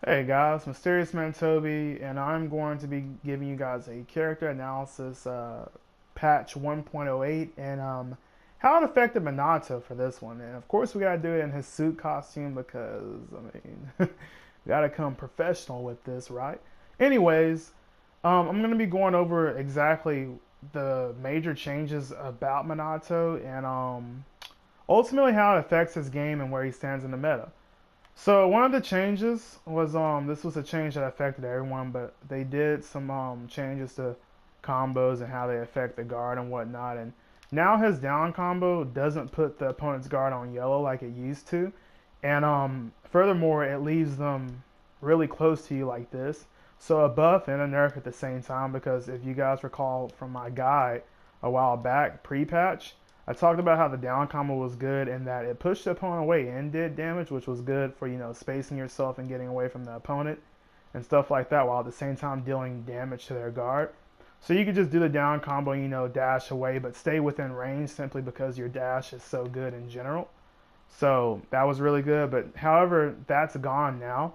Hey guys, Mysterious Man Toby, and I'm going to be giving you guys a character analysis patch 1.08 and how it affected Minato for this one. And of course, we gotta do it in his suit costume because we gotta come professional with this, right? Anyways, I'm gonna be going over exactly the major changes about Minato and ultimately how it affects his game and where he stands in the meta. So one of the changes was this was a change that affected everyone, but they did some changes to combos and how they affect the guard and whatnot. And now his down combo doesn't put the opponent's guard on yellow like it used to, and furthermore it leaves them really close to you like this. So a buff and a nerf at the same time, because if you guys recall from my guide a while back pre-patch, I talked about how the down combo was good and that it pushed the opponent away and did damage, which was good for, spacing yourself and getting away from the opponent and stuff like that, while at the same time dealing damage to their guard. So you could just do the down combo, dash away, but stay within range simply because your dash is so good in general. So that was really good, but however, that's gone now,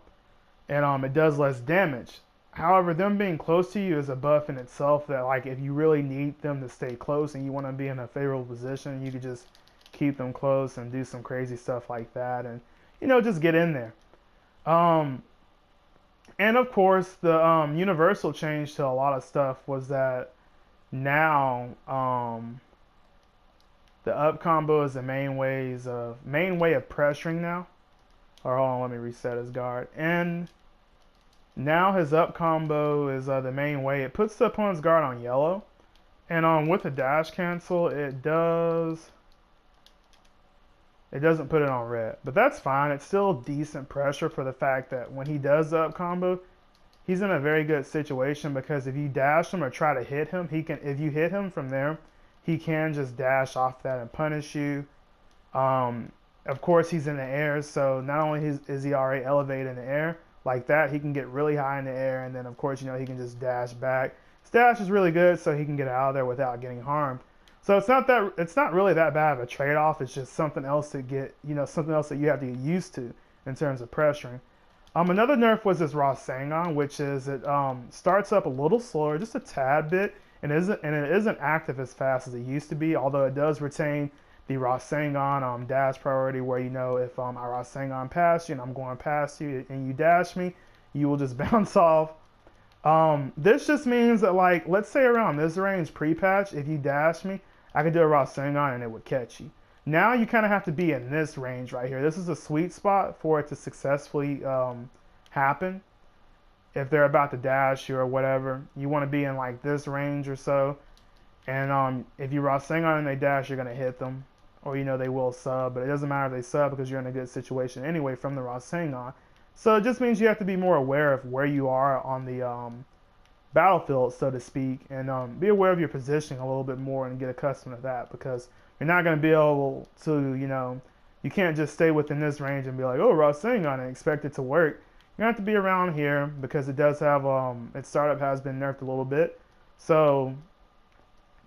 and it does less damage. However, them being close to you is a buff in itself that, like, if you really need them to stay close and you want to be in a favorable position, you could just keep them close and do some crazy stuff like that and, just get in there. Um, and of course, the universal change to a lot of stuff was that now the up combo is the main way of pressuring now. Or hold on, let me reset his guard. And now his up combo is the main way. It puts the opponent's guard on yellow. And with the dash cancel, it doesn't put it on red. But that's fine. It's still decent pressure for the fact that when he does the up combo, he's in a very good situation, because if you dash him or try to hit him, if you hit him from there, he can just dash off that and punish you. Of course, he's in the air, so not only is he already elevated in the air, like that, he can get really high in the air, and then of course, he can just dash back. His dash is really good, so he can get out of there without getting harmed. So it's not really that bad of a trade-off. It's just something else to get, something else that you have to get used to in terms of pressuring. Another nerf was this Rasengan, which is it starts up a little slower, just a tad bit, and it isn't active as fast as it used to be. Although it does retain the Rasengan dash priority, where if I Rasengan past you and I'm going past you and you dash me, you will just bounce off. This just means that, like, let's say around this range pre-patch, if you dash me, I could do a Rasengan and it would catch you. Now you kind of have to be in this range right here. This is a sweet spot for it to successfully happen. If they're about to dash you or whatever, you want to be in like this range or so. And if you Rasengan and they dash, you're gonna hit them, or they will sub. But it doesn't matter if they sub, because you're in a good situation anyway from the Rasengan. So it just means you have to be more aware of where you are on the battlefield, so to speak, and be aware of your positioning a little bit more and get accustomed to that, because you're not going to be able to, you can't just stay within this range and be like, oh, Rasengan, and expect it to work. You have to be around here, because it does have, its startup has been nerfed a little bit. So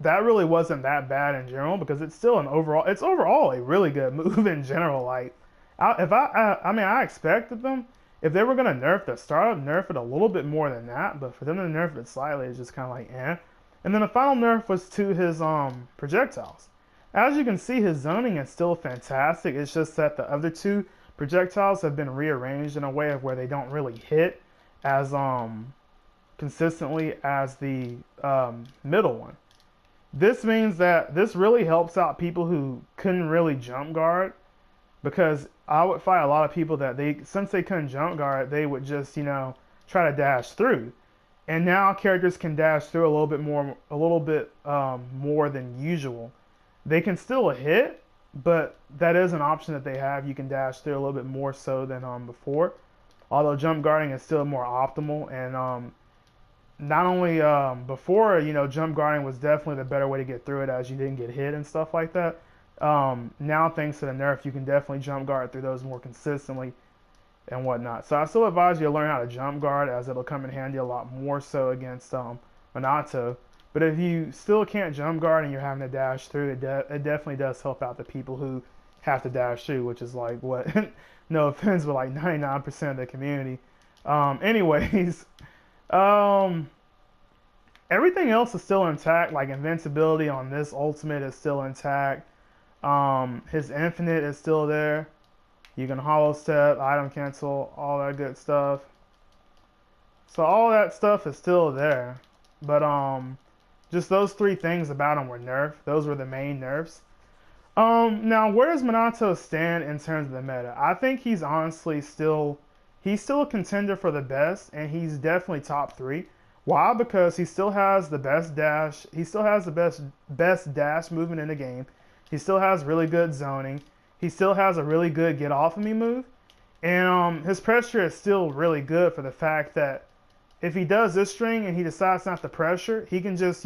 that really wasn't that bad in general, because it's still it's overall a really good move in general. Like, I expected them, if they were going to nerf the startup, nerf it a little bit more than that, but for them to nerf it slightly is just kind of like, eh. And then the final nerf was to his projectiles. As you can see, his zoning is still fantastic. It's just that the other two projectiles have been rearranged in a way of where they don't really hit as consistently as the middle one. This means that this really helps out people who couldn't really jump guard, because I would fight a lot of people that since they couldn't jump guard, they would just, try to dash through. And now characters can dash through a little bit more than usual. They can still hit, but that is an option that they have. You can dash through a little bit more so than before. Although jump guarding is still more optimal, and not only before, jump guarding was definitely the better way to get through it, as you didn't get hit and stuff like that. Now, thanks to the nerf, you can definitely jump guard through those more consistently and whatnot. So I still advise you to learn how to jump guard, as it'll come in handy a lot more so against Minato. But if you still can't jump guard and you're having to dash through, it definitely does help out the people who have to dash through, which is like what, no offense, but like 99% of the community. Anyways, um, everything else is still intact. Like invincibility on this ultimate is still intact. His infinite is still there. You can hollow step, item cancel, all that good stuff. So all that stuff is still there. But just those three things about him were nerfed. Those were the main nerfs. Now where does Minato stand in terms of the meta? I think he's honestly still a contender for the best, and he's definitely top three. Why? Because he still has the best dash. He still has the best dash movement in the game. He still has really good zoning. He still has a really good get off of me move, and his pressure is still really good for the fact that if he does this string and he decides not to pressure, he can just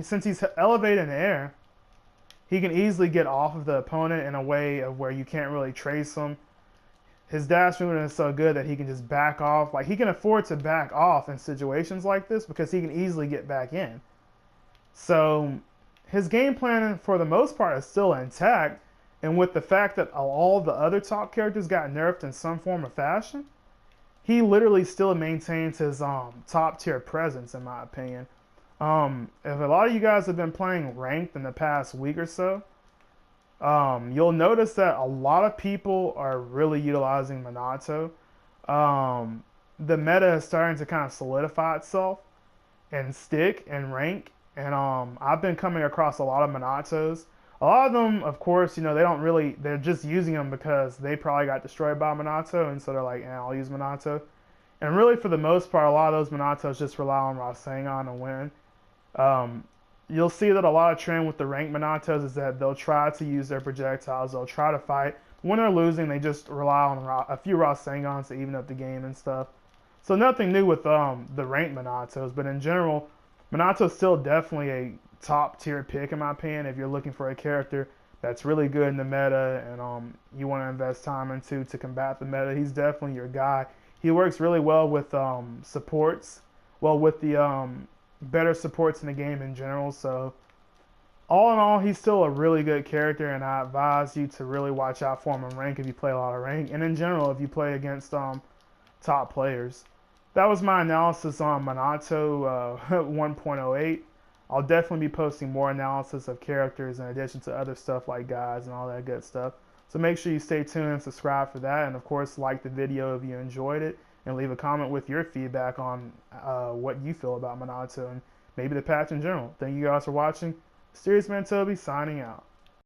since he's elevated in the air, he can easily get off of the opponent in a way of where you can't really trace him. His dash movement is so good that he can just back off. Like he can afford to back off in situations like this because he can easily get back in. So his game plan for the most part is still intact. And with the fact that all the other top characters got nerfed in some form or fashion, he literally still maintains his top tier presence, in my opinion. If a lot of you guys have been playing ranked in the past week or so, you'll notice that a lot of people are really utilizing Minato. The meta is starting to kind of solidify itself and stick and rank. And I've been coming across a lot of Minatos. A lot of them, of course, they're just using them because they probably got destroyed by Minato, and so they're like, I'll use Minato. And really, for the most part, a lot of those Minatos just rely on Rasengan and win. You'll see that a lot of trend with the ranked Minatos is that they'll try to use their projectiles, they'll try to fight. When they're losing, they just rely on a few Rasengans to even up the game and stuff. So nothing new with the ranked Minatos, but in general, Minato's still definitely a top tier pick in my opinion if you're looking for a character that's really good in the meta and you want to invest time into to combat the meta. He's definitely your guy. He works really well with supports, well with the better supports in the game in general. So all in all, he's still a really good character, and I advise you to really watch out for him in rank if you play a lot of rank, and in general if you play against top players. That was my analysis on Minato 1.08. I'll definitely be posting more analysis of characters in addition to other stuff like guides and all that good stuff. So make sure you stay tuned and subscribe for that. And of course, like the video if you enjoyed it. And leave a comment with your feedback on what you feel about Minato and maybe the patch in general. Thank you guys for watching. Mysterious Man Toby signing out.